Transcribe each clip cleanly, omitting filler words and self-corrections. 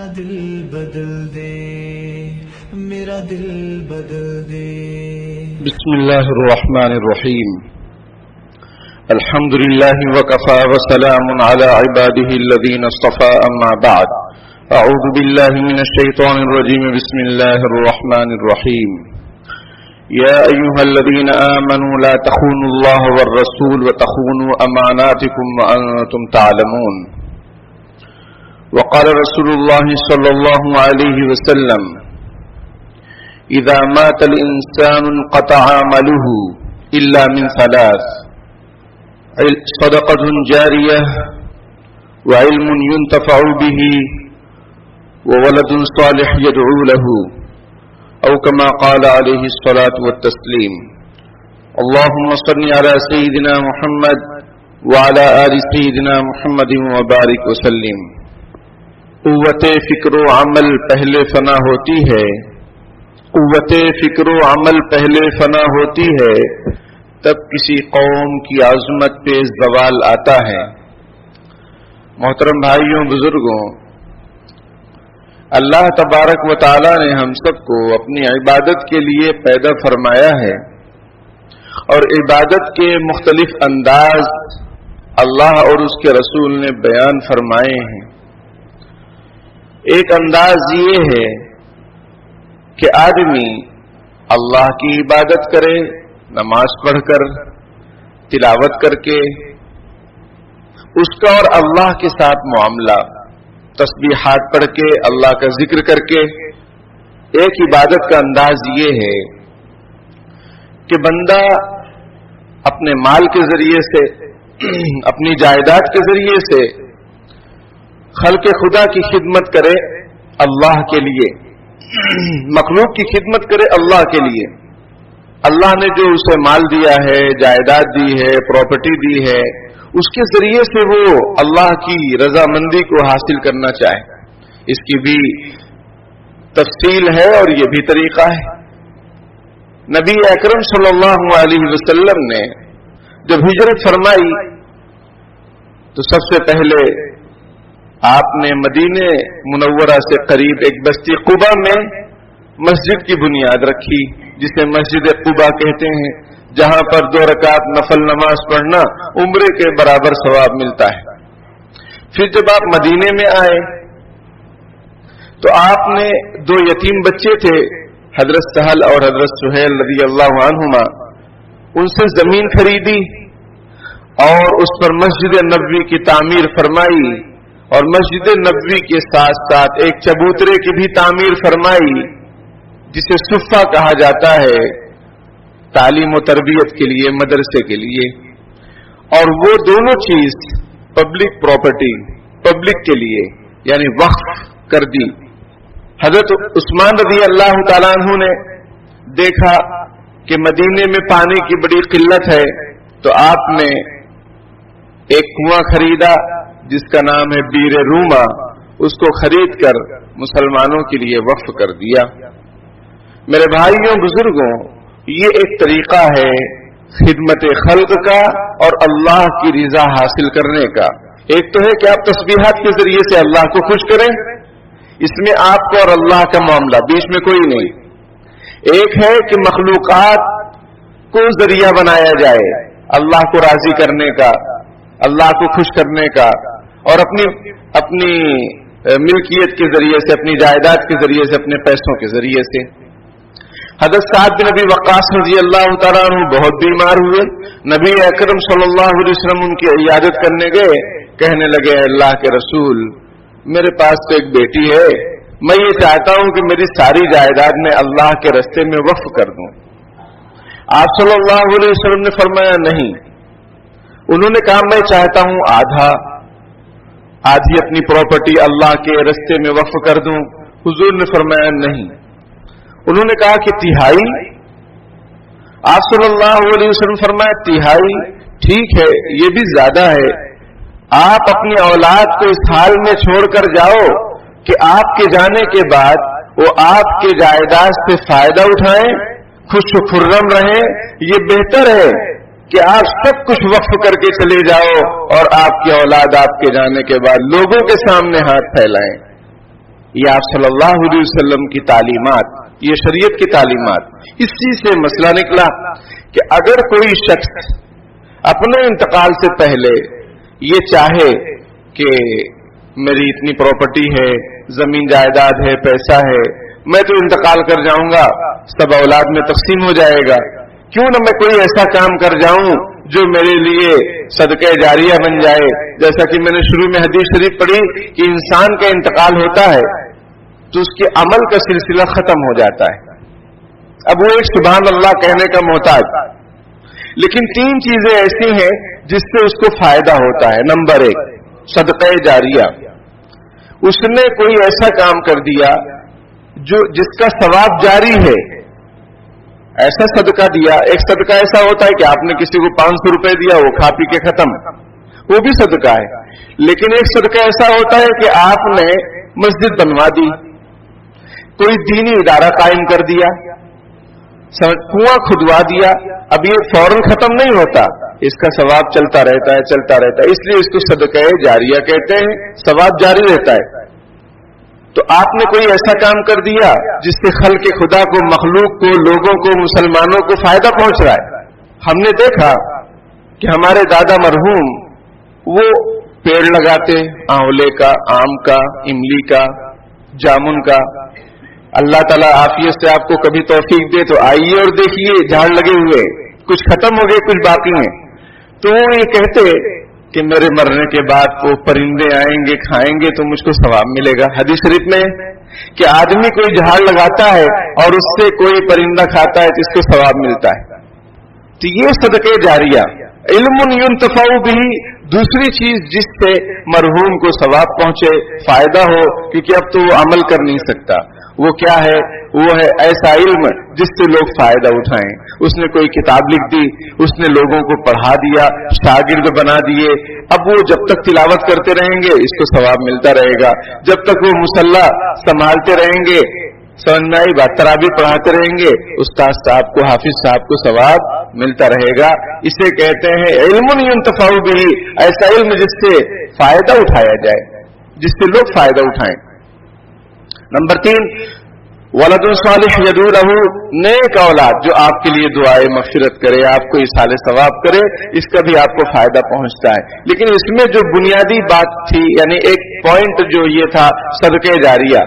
میرا دل بدل دے، میرا دل بدل دے۔ بسم اللہ الرحمن الرحیم، الحمد للہ وکفى وسلام علی عباده الذین اصطفى، اما بعد، اعوذ باللہ من الشیطان الرجیم، بسم اللہ الرحمن الرحیم۔ یا ایہا الذین آمنوا لا تخونوا اللہ والرسول وتخونوا اماناتکم وانتم تعلمون۔ وقال رسول اللہ صلی اللہ علیہ وسلم: اذا مات الانسان انقطع عمله الا من ثلاث: صدقة جاریہ، وعلم ينتفع به، وولد صالح يدعو له، او كما قال عليه الصلاة والتسلیم۔ اللهم صل على سيدنا محمد وعلى آل سيدنا محمد وبارك وسلم۔ قوت فکر و عمل پہلے فنا ہوتی ہے، قوت فکر و عمل پہلے فنا ہوتی ہے، تب کسی قوم کی عظمت پہ زوال آتا ہے۔ محترم بھائیوں، بزرگوں، اللہ تبارک و تعالی نے ہم سب کو اپنی عبادت کے لیے پیدا فرمایا ہے، اور عبادت کے مختلف انداز اللہ اور اس کے رسول نے بیان فرمائے ہیں۔ ایک انداز یہ ہے کہ آدمی اللہ کی عبادت کرے، نماز پڑھ کر، تلاوت کر کے، اس کا اور اللہ کے ساتھ معاملہ، تسبیحات پڑھ کے، اللہ کا ذکر کر کے۔ ایک عبادت کا انداز یہ ہے کہ بندہ اپنے مال کے ذریعے سے، اپنی جائیداد کے ذریعے سے خلق خدا کی خدمت کرے اللہ کے لیے، مخلوق کی خدمت کرے اللہ کے لیے۔ اللہ نے جو اسے مال دیا ہے، جائیداد دی ہے، پراپرٹی دی ہے، اس کے ذریعے سے وہ اللہ کی رضامندی کو حاصل کرنا چاہے۔ اس کی بھی تفصیل ہے اور یہ بھی طریقہ ہے۔ نبی اکرم صلی اللہ علیہ وسلم نے جب ہجرت فرمائی تو سب سے پہلے آپ نے مدینہ منورہ سے قریب ایک بستی قبا میں مسجد کی بنیاد رکھی، جسے مسجد قبا کہتے ہیں، جہاں پر 2 رکعت نفل نماز پڑھنا عمرے کے برابر ثواب ملتا ہے۔ پھر جب آپ مدینے میں آئے تو آپ نے 2 یتیم بچے تھے، حضرت سہل اور حضرت سہیل رضی اللہ عنہما، ان سے زمین خریدی اور اس پر مسجد نبوی کی تعمیر فرمائی، اور مسجد نبوی کے ساتھ ساتھ ایک چبوترے کی بھی تعمیر فرمائی، جسے صفہ کہا جاتا ہے، تعلیم و تربیت کے لیے، مدرسے کے لیے۔ اور وہ دونوں چیز پبلک پراپرٹی، پبلک کے لیے یعنی وقف کر دی۔ حضرت عثمان رضی اللہ تعالیٰ عنہ نے دیکھا کہ مدینے میں پانی کی بڑی قلت ہے، تو آپ نے ایک کنواں خریدا جس کا نام ہے بیر روما، اس کو خرید کر مسلمانوں کے لیے وقف کر دیا۔ میرے بھائیوں، بزرگوں، یہ ایک طریقہ ہے خدمت خلق کا اور اللہ کی رضا حاصل کرنے کا۔ ایک تو ہے کہ آپ تسبیحات کے ذریعے سے اللہ کو خوش کریں، اس میں آپ کو اور اللہ کا معاملہ، بیچ میں کوئی نہیں۔ ایک ہے کہ مخلوقات کو ذریعہ بنایا جائے اللہ کو راضی کرنے کا، اللہ کو خوش کرنے کا، اور اپنی ملکیت کے ذریعے سے، اپنی جائیداد کے ذریعے سے، اپنے پیسوں کے ذریعے سے۔ حضرت سعد بن ابی وقاص رضی اللہ تعالیٰ عنہ بہت بیمار ہوئے، نبی اکرم صلی اللہ علیہ وسلم ان کی عیادت کرنے گئے، کہنے لگے: اللہ کے رسول، میرے پاس تو ایک بیٹی ہے، میں یہ چاہتا ہوں کہ میری ساری جائیداد میں اللہ کے راستے میں وقف کر دوں۔ آپ صلی اللہ علیہ وسلم نے فرمایا نہیں۔ انہوں نے کہا میں چاہتا ہوں آدھی اپنی پراپرٹی اللہ کے راستے میں وقف کر دوں۔ حضور نے فرمایا نہیں۔ انہوں نے کہا کہ تہائی؟ آپ صلی اللہ علیہ وسلم فرمایا تہائی ٹھیک ہے، یہ بھی زیادہ ہے۔ آپ اپنی اولاد کو اس حال میں چھوڑ کر جاؤ کہ آپ کے جانے کے بعد وہ آپ کے جائیداد سے فائدہ اٹھائیں، خوش و خرم رہیں۔ یہ بہتر ہے کہ آپ سب کچھ وقف کر کے چلے جاؤ اور آپ کی اولاد آپ کے جانے کے بعد لوگوں کے سامنے ہاتھ پھیلائیں۔ یہ آپ صلی اللہ علیہ وسلم کی تعلیمات، یہ شریعت کی تعلیمات. اسی سے مسئلہ نکلا کہ اگر کوئی شخص اپنے انتقال سے پہلے یہ چاہے کہ میری اتنی پراپرٹی ہے، زمین جائیداد ہے، پیسہ ہے، میں تو انتقال کر جاؤں گا، سب اولاد میں تقسیم ہو جائے گا، کیوں نہ میں کوئی ایسا کام کر جاؤں جو میرے لیے صدقہ جاریہ بن جائے. جیسا کہ میں نے شروع میں حدیث شریف پڑھی کہ انسان کا انتقال ہوتا ہے تو اس کے عمل کا سلسلہ ختم ہو جاتا ہے، اب وہ ایک سبحان اللہ کہنے کا محتاج. لیکن 3 چیزیں ایسی ہیں جس سے اس کو فائدہ ہوتا ہے. نمبر 1 صدقہ جاریہ. اس نے کوئی ایسا کام کر دیا جس کا ثواب جاری ہے، ایسا صدقہ دیا. ایک صدقہ ایسا ہوتا ہے کہ آپ نے کسی کو 500 روپے دیا، وہ کھا پی کے ختم، وہ بھی صدقہ ہے. لیکن ایک صدقہ ایسا ہوتا ہے کہ آپ نے مسجد بنوا دی، کوئی دینی ادارہ قائم کر دیا، کنواں کھدوا دیا. اب یہ فوراً ختم نہیں ہوتا، اس کا ثواب چلتا رہتا ہے چلتا رہتا ہے، اس لیے اس کو صدقہ جاریہ کہتے ہیں. ثواب جاری رہتا ہے. تو آپ نے کوئی ایسا کام کر دیا جس سے خلق خدا کو، مخلوق کو، لوگوں کو، مسلمانوں کو فائدہ پہنچ رہا ہے. ہم نے دیکھا کہ ہمارے دادا مرحوم وہ پیڑ لگاتے، آنولے کا، آم کا، املی کا، جامن کا. اللہ تعالیٰ عافیت سے آپ کو کبھی توفیق دے تو آئیے اور دیکھیے جھاڑ لگے ہوئے، کچھ ختم ہو گئے، کچھ باقی ہیں. تو وہ یہ کہتے کہ میرے مرنے کے بعد وہ پرندے آئیں گے، کھائیں گے تو مجھ کو ثواب ملے گا. حدیث شریف میں کہ آدمی کوئی جھاڑ لگاتا ہے اور اس سے کوئی پرندہ کھاتا ہے تو اس کو ثواب ملتا ہے. تو یہ صدقہ جاریہ. علم ينتفع به، دوسری چیز جس سے مرحوم کو ثواب پہنچے، فائدہ ہو، کیونکہ اب تو وہ عمل کر نہیں سکتا. وہ کیا ہے؟ وہ ہے ایسا علم جس سے لوگ فائدہ اٹھائیں. اس نے کوئی کتاب لکھ دی، اس نے لوگوں کو پڑھا دیا، شاگرد بنا دیے. اب وہ جب تک تلاوت کرتے رہیں گے اس کو ثواب ملتا رہے گا، جب تک وہ مصلی سنبھالتے رہیں گے، سمجھ میں آئی بات، تراویح پڑھاتے رہیں گے، استاد صاحب کو، حافظ صاحب کو ثواب ملتا رہے گا. اسے کہتے ہیں علم ينتفع به، ایسا علم جس سے فائدہ اٹھایا جائے، جس سے لوگ فائدہ اٹھائیں. نمبر 3 ولد صالح یدعو لہ، نیک اولاد جو آپ کے لیے دعائے مغفرت کرے، آپ کو ایصال ثواب کرے، اس کا بھی آپ کو فائدہ پہنچتا ہے. لیکن اس میں جو بنیادی بات تھی، یعنی ایک پوائنٹ جو یہ تھا صدقہ جاریہ،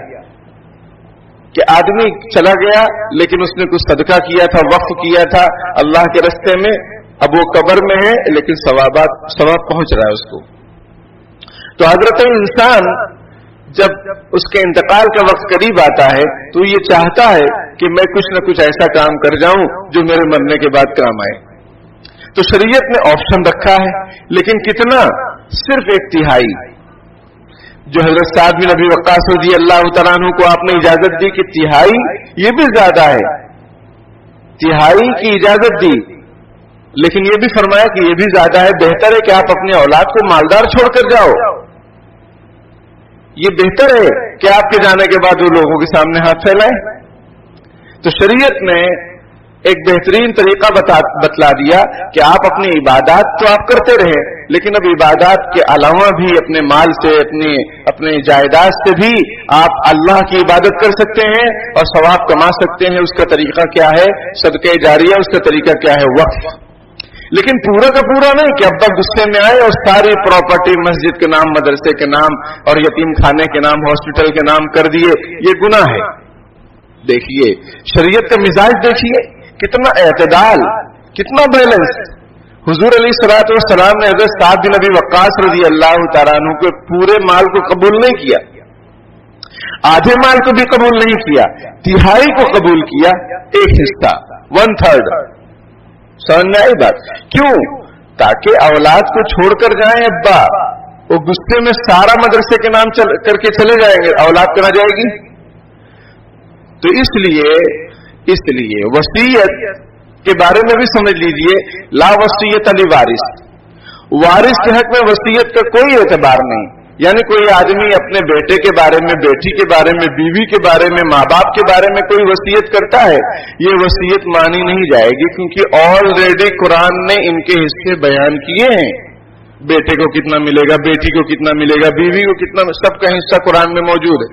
کہ آدمی چلا گیا لیکن اس نے کچھ صدقہ کیا تھا، وقف کیا تھا اللہ کے راستے میں، اب وہ قبر میں ہے لیکن ثواب پہنچ رہا ہے اس کو. تو حضرت انسان جب اس کے انتقال کا وقت قریب آتا ہے تو یہ چاہتا ہے کہ میں کچھ نہ کچھ ایسا کام کر جاؤں جو میرے مرنے کے بعد کام آئے. تو شریعت نے آپشن رکھا ہے، لیکن کتنا؟ صرف 1/3. جو حضرت سعد بن ابی وقاص رضی اللہ تعالیٰ عنہ کو آپ نے اجازت دی کہ 1/3، یہ بھی زیادہ ہے، 1/3 کی اجازت دی، لیکن یہ بھی فرمایا کہ یہ بھی زیادہ ہے، بہتر ہے کہ آپ اپنے اولاد کو مالدار چھوڑ کر جاؤ. یہ بہتر ہے کہ آپ کے جانے کے بعد وہ لوگوں کے سامنے ہاتھ پھیلائیں. تو شریعت نے ایک بہترین طریقہ بتلا دیا کہ آپ اپنی عبادات تو آپ کرتے رہیں، لیکن اب عبادات کے علاوہ بھی اپنے مال سے، اپنے جائیداد سے بھی آپ اللہ کی عبادت کر سکتے ہیں اور ثواب کما سکتے ہیں. اس کا طریقہ کیا ہے؟ صدقہ جاریہ. اس کا طریقہ کیا ہے؟ وقف. لیکن پورا کا پورا نہیں کہ ابا غصے میں آئے اور ساری پراپرٹی مسجد کے نام، مدرسے کے نام اور یتیم خانے کے نام، ہاسپٹل کے نام کر دیے. یہ گناہ ہے. دیکھیے شریعت کا مزاج، دیکھیے کتنا اعتدال، کتنا بیلنس. حضور علیہ الصلوۃ والسلام نے حضرت سعد بن ابی وقاص رضی اللہ تعالیٰ عنہ کے پورے مال کو قبول نہیں کیا، آدھے مال کو بھی قبول نہیں کیا، 1/3 کو قبول کیا، ایک حصہ 1/3. سمجھ میں آئی بات؟ کیوں؟ تاکہ اولاد کو چھوڑ کر جائیں ابا، وہ غصے میں سارا مدرسے کے نام کر کے چلے جائیں گے، اولاد کرا جائے گی. تو اس لیے وصیت کے بارے میں بھی سمجھ لیجئے، لا وصیت لوارث، وارث کے حق میں وصیت کا کوئی اعتبار نہیں. یعنی کوئی آدمی اپنے بیٹے کے بارے میں، بیٹی کے بارے میں، بیوی کے بارے میں، ماں باپ کے بارے میں کوئی وصیت کرتا ہے، یہ وصیت مانی نہیں جائے گی، کیونکہ آلریڈی قرآن نے ان کے حصے بیان کیے ہیں. بیٹے کو کتنا ملے گا، بیٹی کو کتنا ملے گا، بیوی کو کتنا، سب کا حصہ قرآن میں موجود ہے.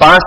5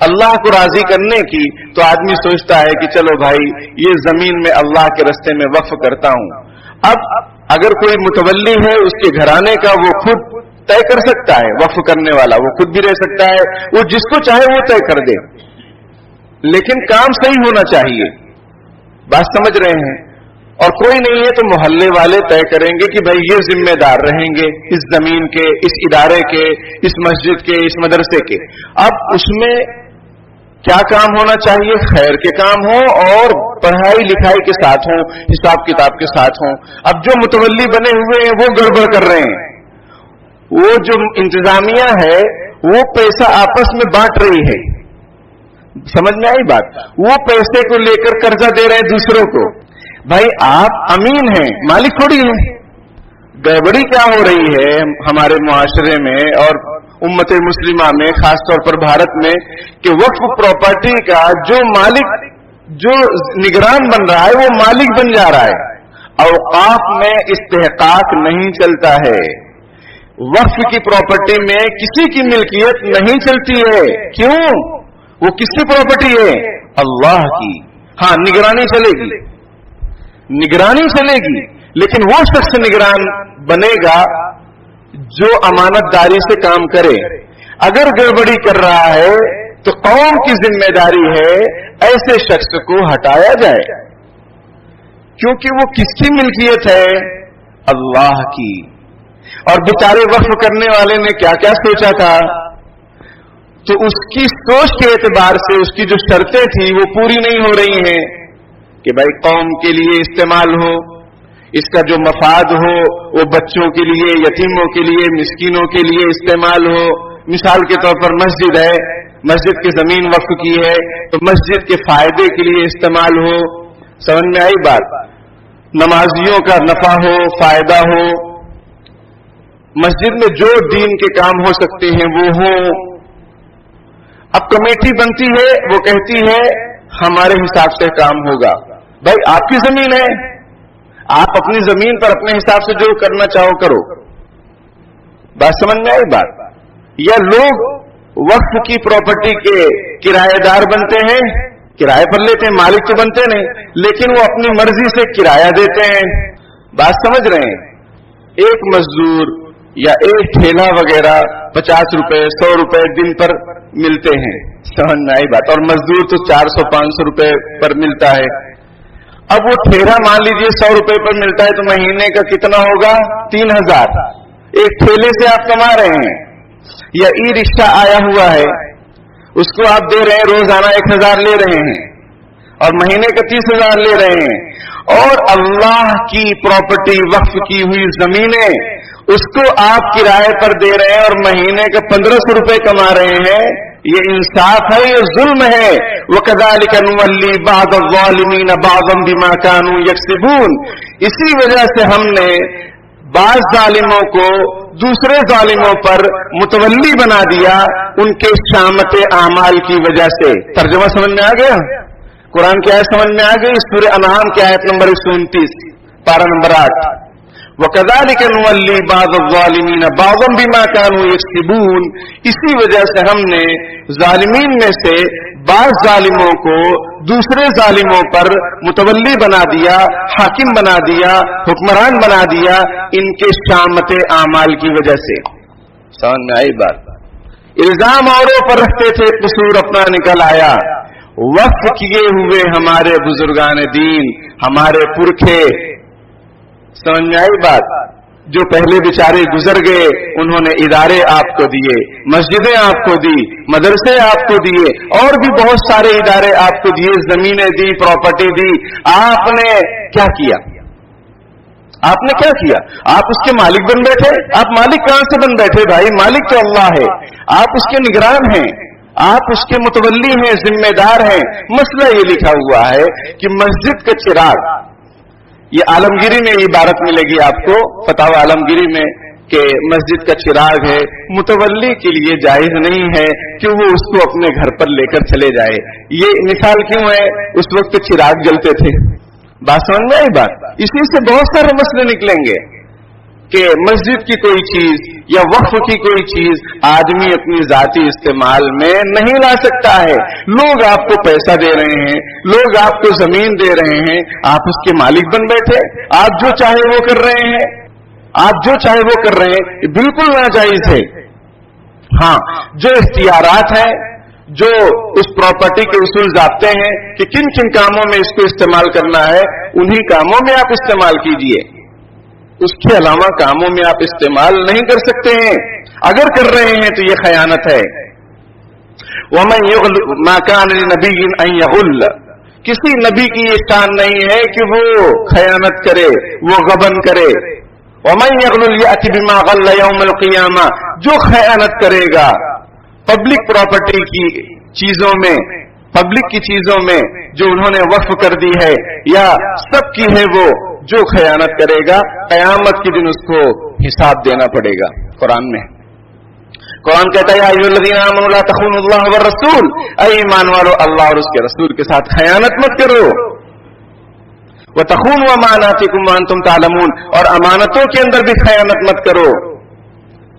اللہ کو راضی کرنے کی، تو آدمی سوچتا ہے کہ چلو بھائی یہ زمین میں اللہ کے راستے میں وقف کرتا ہوں۔ اب اگر کوئی متولی ہے اس کے گھرانے کا، وہ خود طے کر سکتا ہے، وقف کرنے والا وہ خود بھی رہ سکتا ہے، وہ جس کو چاہے وہ طے کر دے، لیکن کام صحیح ہونا چاہیے۔ بات سمجھ رہے ہیں؟ اور کوئی نہیں ہے تو محلے والے طے کریں گے کہ بھائی یہ ذمہ دار رہیں گے اس زمین کے، اس ادارے کے، اس مسجد کے، اس مدرسے کے۔ اب اس میں کیا کام ہونا چاہیے؟ خیر کے کام ہوں اور پڑھائی لکھائی کے ساتھ ہوں، حساب کتاب کے ساتھ ہوں۔ اب جو متولی بنے ہوئے ہیں وہ گڑبڑ کر رہے ہیں، وہ جو انتظامیہ ہے وہ پیسہ آپس میں بانٹ رہی ہے، سمجھ میں آئی بات؟ وہ پیسے کو لے کر قرضہ دے رہے ہیں دوسروں کو۔ بھائی آپ امین ہیں، مالک تھوڑی ہیں۔ گڑبڑی کیا ہو رہی ہے ہمارے معاشرے میں اور امت مسلمہ میں، خاص طور پر بھارت میں، کہ وقف پراپرٹی کا جو مالک، جو نگران بن رہا ہے وہ مالک بن جا رہا ہے۔ اوقاف میں استحقاق نہیں چلتا ہے، وقف کی پراپرٹی میں کسی کی ملکیت نہیں چلتی ہے۔ کیوں؟ وہ کس کی پراپرٹی ہے؟ اللہ کی۔ ہاں نگرانی چلے گی، نگرانی چلے گی، لیکن وہ شخص نگران بنے گا جو امانت داری سے کام کرے۔ اگر گڑبڑی کر رہا ہے تو قوم کی ذمہ داری ہے ایسے شخص کو ہٹایا جائے، کیونکہ وہ کس کی ملکیت ہے؟ اللہ کی۔ اور بیچارے وقف کرنے والے نے کیا کیا سوچا تھا، تو اس کی سوچ کے اعتبار سے اس کی جو شرطیں تھیں وہ پوری نہیں ہو رہی ہیں کہ بھائی قوم کے لیے استعمال ہو، اس کا جو مفاد ہو وہ بچوں کے لیے، یتیموں کے لیے، مسکینوں کے لیے استعمال ہو۔ مثال کے طور پر مسجد ہے، مسجد کی زمین وقف کی ہے تو مسجد کے فائدے کے لیے استعمال ہو۔ سمجھ میں آئی بات؟ نمازیوں کا نفع ہو، فائدہ ہو، مسجد میں جو دین کے کام ہو سکتے ہیں وہ ہوں۔ اب کمیٹی بنتی ہے، وہ کہتی ہے ہمارے حساب سے کام ہوگا۔ بھائی آپ کی زمین ہے، آپ اپنی زمین پر اپنے حساب سے جو کرنا چاہو کرو۔ بات سمجھ میں آئی بات؟ یا لوگ وقف کی پراپرٹی کے کرایہ دار بنتے ہیں، کرایہ پر لیتے ہیں، مالک تو بنتے نہیں، لیکن وہ اپنی مرضی سے کرایہ دیتے ہیں۔ بات سمجھ رہے ہیں؟ ایک مزدور یا ایک ٹھیلا وغیرہ 50 روپے 100 روپے دن پر ملتے ہیں، سمجھ میں آئی بات؟ اور مزدور تو 400-500 روپے پر ملتا ہے۔ اب وہ ٹھیلا مان لیجئے 100 روپے پر ملتا ہے تو مہینے کا کتنا ہوگا؟ 3000۔ ایک ٹھیلے سے آپ کما رہے ہیں۔ یا ای رکشہ آیا ہوا ہے، اس کو آپ دے رہے ہیں، روزانہ 1000 لے رہے ہیں اور مہینے کا 30,000 لے رہے ہیں۔ اور اللہ کی پراپرٹی وقف کی ہوئی زمینیں اس کو آپ کرائے پر دے رہے ہیں اور مہینے کا 1500 روپے کما رہے ہیں۔ یہ انصاف ہے؟ یہ ظلم ہے۔ وَكَذَلِكَ نُوَلِّي بَعْضَ الظَّالِمِينَ بَعْضًا بِمَا كَانُوا يَكْسِبُونَ۔ اسی وجہ سے ہم نے بعض ظالموں کو دوسرے ظالموں پر متولی بنا دیا ان کے شامت اعمال کی وجہ سے۔ ترجمہ سمجھ میں آ گیا؟ قرآن کی آیت سمجھ میں آ گئی؟ سورہ انعام کی آیت نمبر 129 پارہ نمبر 8۔ وَكَذَلِكَ نُوَلِّي بَعْضَ الظَّالِمِينَ بَعْضًا بِمَا كَانُوا يَكْسِبُونَ۔ اسی وجہ سے ہم نے ظالمین میں سے بعض ظالموں کو دوسرے ظالموں پر متولی بنا دیا، حاکم بنا دیا، حکمران بنا دیا ان کے شامت اعمال کی وجہ سے۔ سمجھ میں آئی بات؟ الزام اوروں پر رکھتے تھے، قصور اپنا نکل آیا۔ وقف کیے ہوئے ہمارے بزرگان دین، ہمارے پرکھے، سمجھ میں آئی بات؟ جو پہلے بیچارے گزر گئے انہوں نے ادارے آپ کو دیے، مسجدیں آپ کو دی، مدرسے آپ کو دیے، اور بھی بہت سارے ادارے آپ کو دیے، زمینیں دی، پراپرٹی دی۔ آپ نے کیا کیا؟ آپ نے کیا کیا؟ آپ اس کے مالک بن بیٹھے؟ آپ مالک کہاں سے بن بیٹھے بھائی؟ مالک تو اللہ ہے، آپ اس کے نگران ہیں، آپ اس کے متولی ہیں، ذمہ دار ہیں۔ مسئلہ یہ لکھا ہوا ہے کہ مسجد کا چراغ، یہ عالمگیری میں عبارت ملے گی آپ کو، فتاوی عالمگیری میں، کہ مسجد کا چراغ ہے، متولی کے لیے جائز نہیں ہے کہ وہ اس کو اپنے گھر پر لے کر چلے جائے۔ یہ مثال کیوں ہے؟ اس وقت چراغ جلتے تھے۔ بات سمجھ میں آئی بات؟ اسی سے بہت سارے مسئلے نکلیں گے۔ کہ مسجد کی کوئی چیز یا وقف کی کوئی چیز آدمی اپنی ذاتی استعمال میں نہیں لا سکتا ہے. لوگ آپ کو پیسہ دے رہے ہیں, لوگ آپ کو زمین دے رہے ہیں, آپ اس کے مالک بن بیٹھے, آپ جو چاہے وہ کر رہے ہیں, آپ جو چاہے وہ کر رہے ہیں, یہ بالکل ناجائز ہے. ہاں, جو اختیارات ہیں, جو اس پراپرٹی کے اصول ضابطے ہیں کہ کن کن کاموں میں اس کو استعمال کرنا ہے, انہی کاموں میں آپ استعمال کیجئے. اس کے علاوہ کاموں میں آپ استعمال نہیں کر سکتے ہیں. اگر کر رہے ہیں تو یہ خیانت ہے. وَمَن يُغْلُ مَا كَانَ لِنَبِيٍّ أَن يَغُلَّ, کسی نبی کی یہ شان نہیں ہے کہ وہ خیانت کرے, وہ غبن کرے. وَمَن يَغْلُ يَأْتِ بِمَا غَلَّ يَوْمَ الْقِيَامَةِ, جو خیانت کرے گا پبلک پراپرٹی کی چیزوں میں, پبلک کی چیزوں میں جو انہوں نے وقف کر دی ہے یا سب کی ہے, وہ جو خیانت کرے گا قیامت کے دن اس کو حساب دینا پڑے گا. قرآن میں قرآن کہتا ہے ایھا الذین آمنوا لا تخونوا اللہ والرسول, اے ایمان والو اللہ اور اس کے رسول کے ساتھ خیانت مت کرو. وتخونوا اماناتکم وانتم تعلمون, اور امانتوں کے اندر بھی خیانت مت کرو.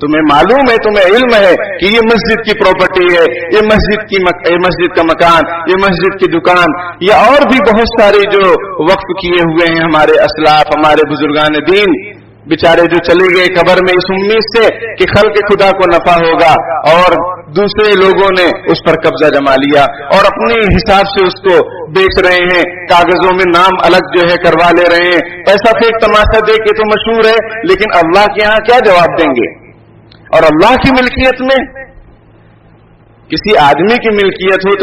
تمہیں معلوم ہے, تمہیں علم ہے کہ یہ مسجد کی پراپرٹی ہے, یہ مسجد کا مکان, یہ مسجد کی دکان, یا اور بھی بہت سارے جو وقف کیے ہوئے ہیں ہمارے اسلاف, ہمارے بزرگان دین, بیچارے جو چلے گئے قبر میں اس امید سے کہ خلق خدا کو نفع ہوگا, اور دوسرے لوگوں نے اس پر قبضہ جما لیا اور اپنے حساب سے اس کو بیچ رہے ہیں, کاغذوں میں نام الگ جو ہے کروا لے رہے ہیں. پیسہ پھینک تماشا دے کے تو مشہور ہے, لیکن اللہ کے یہاں کیا جواب دیں گے؟ اور اللہ کی ملکیت میں کسی آدمی کی ملکیت ہو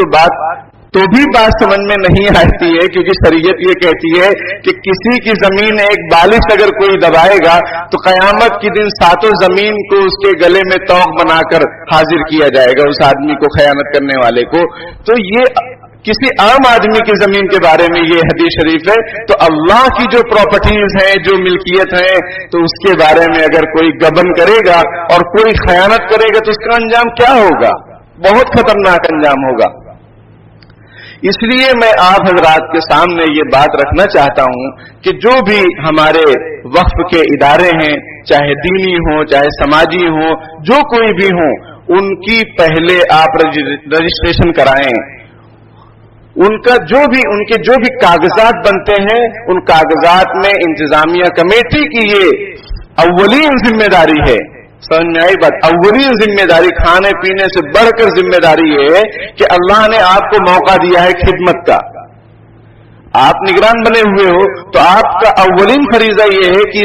تو بھی بات سمجھ میں نہیں آتی ہے, کیونکہ شریعت یہ کہتی ہے کہ کسی کی زمین ایک بالش اگر کوئی دبائے گا تو قیامت کے دن ساتوں زمین کو اس کے گلے میں توق بنا کر حاضر کیا جائے گا اس آدمی کو, خیانت کرنے والے کو. تو یہ کسی عام آدمی کی زمین کے بارے میں یہ حدیث شریف ہے. تو اللہ کی جو پراپرٹیز ہیں, جو ملکیت ہیں, تو اس کے بارے میں اگر کوئی گبن کرے گا اور کوئی خیانت کرے گا تو اس کا انجام کیا ہوگا؟ بہت خطرناک انجام ہوگا. اس لیے میں آپ حضرات کے سامنے یہ بات رکھنا چاہتا ہوں کہ جو بھی ہمارے وقف کے ادارے ہیں, چاہے دینی ہوں چاہے سماجی ہوں, جو کوئی بھی ہوں, ان کی پہلے آپ رجسٹریشن کرائیں. ان کے جو بھی کاغذات بنتے ہیں, ان کاغذات میں انتظامیہ کمیٹی کی یہ اولین ذمہ داری ہے. سمجھ میں آئی بات؟ اولین ذمہ داری, کھانے پینے سے بڑھ کر ذمہ داری یہ ہے کہ اللہ نے آپ کو موقع دیا ہے خدمت کا, آپ نگران بنے ہوئے ہو, تو آپ کا اولین فریضہ یہ ہے کہ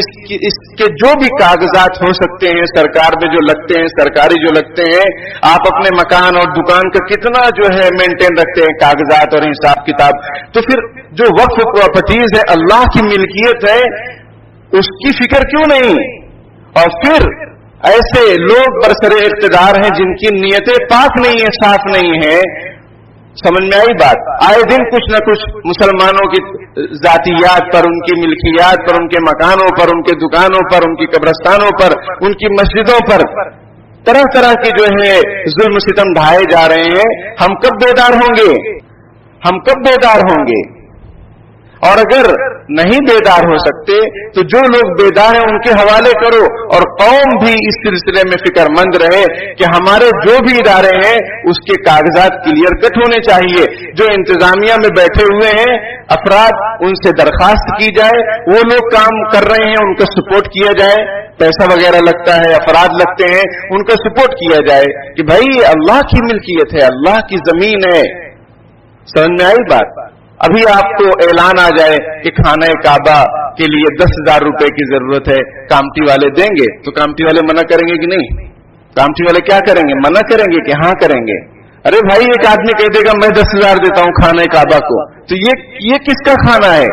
اس کے جو بھی کاغذات ہو سکتے ہیں سرکار میں جو لگتے ہیں, سرکاری جو لگتے ہیں, آپ اپنے مکان اور دکان کا کتنا جو ہے مینٹین رکھتے ہیں کاغذات اور حساب کتاب. تو پھر جو وقف پراپرٹیز ہے, اللہ کی ملکیت ہے, اس کی فکر کیوں نہیں؟ اور پھر ایسے لوگ برسر اقتدار ہیں جن کی نیتیں پاک نہیں ہیں, صاف نہیں ہیں. سمجھ میں آئی بات؟ آئے دن کچھ نہ کچھ مسلمانوں کی ذاتیات پر, ان کی ملکیات پر, ان کے مکانوں پر, ان کے دکانوں پر, ان کی قبرستانوں پر, ان کی مسجدوں پر طرح طرح کی جو ہے ظلم ستم ڈھائے جا رہے ہیں. ہم کب بیدار ہوں گے؟ ہم کب بیدار ہوں گے؟ اور اگر نہیں بیدار ہو سکتے تو جو لوگ بیدار ہیں ان کے حوالے کرو, اور قوم بھی اس سلسلے میں فکر مند رہے کہ ہمارے جو بھی ادارے ہیں اس کے کاغذات کلیئر کٹ ہونے چاہیے. جو انتظامیہ میں بیٹھے ہوئے ہیں افراد, ان سے درخواست کی جائے, وہ لوگ کام کر رہے ہیں ان کا سپورٹ کیا جائے, پیسہ وغیرہ لگتا ہے, افراد لگتے ہیں, ان کا سپورٹ کیا جائے کہ بھائی اللہ کی ملکیت ہے, اللہ کی زمین ہے. سمجھ میں آئی بات؟ ابھی آپ کو اعلان آ جائے کہ خانہ کعبہ کے لیے 10,000 روپے کی ضرورت ہے, کامٹی والے دیں گے, تو کامٹی والے منع کریں گے کہ نہیں؟ کامٹی والے کیا کریں گے؟ منع کریں گے کہ ہاں کریں گے. ارے بھائی, ایک آدمی کہہ دے گا میں 10,000 دیتا ہوں خانہ کعبہ کو, تو یہ کس کا کھانا ہے؟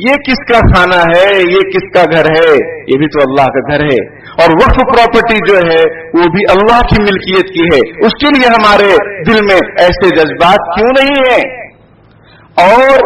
یہ کس کا کھانا ہے؟ یہ کس کا گھر ہے؟ یہ بھی تو اللہ کا گھر ہے. اور وقف پراپرٹی جو ہے وہ بھی اللہ کی ملکیت کی ہے. اس کے لیے ہمارے دل میں ایسے جذبات کیوں نہیں ہیں؟ اور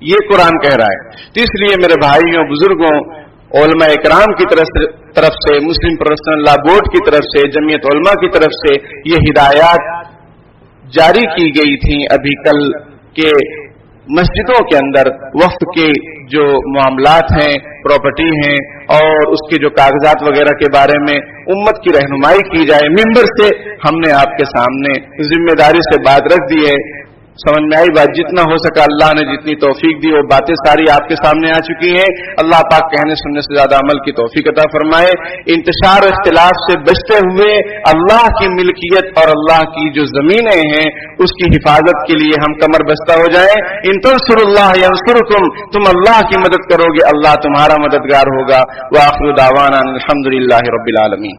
یہ قرآن کہہ رہا ہے۔ تو اس لیے میرے بھائیوں، بزرگوں، علماء اکرام کی طرف سے، مسلم پروفیشنل لا بورڈ کی طرف سے، جمعیت علماء کی طرف سے یہ ہدایات جاری کی گئی تھیں ابھی کل کہ مسجدوں کے اندر وقف کے جو معاملات ہیں، پراپرٹی ہیں اور اس کے جو کاغذات وغیرہ کے بارے میں امت کی رہنمائی کی جائے۔ ممبر سے ہم نے آپ کے سامنے ذمہ داری سے بات رکھ دی ہے، سمجھ میں آئی بات، جتنا ہو سکا اللہ نے جتنی توفیق دی وہ باتیں ساری آپ کے سامنے آ چکی ہیں۔ اللہ پاک کہنے سننے سے زیادہ عمل کی توفیق عطا فرمائے۔ انتشار و اختلاف سے بچتے ہوئے اللہ کی ملکیت اور اللہ کی جو زمینیں ہیں اس کی حفاظت کے لیے ہم کمر بستہ ہو جائیں۔ ان تنصروا اللہ ینصرکم، تم اللہ کی مدد کرو گے اللہ تمہارا مددگار ہوگا۔ وآخر دعوانا الحمدللہ رب العالمین۔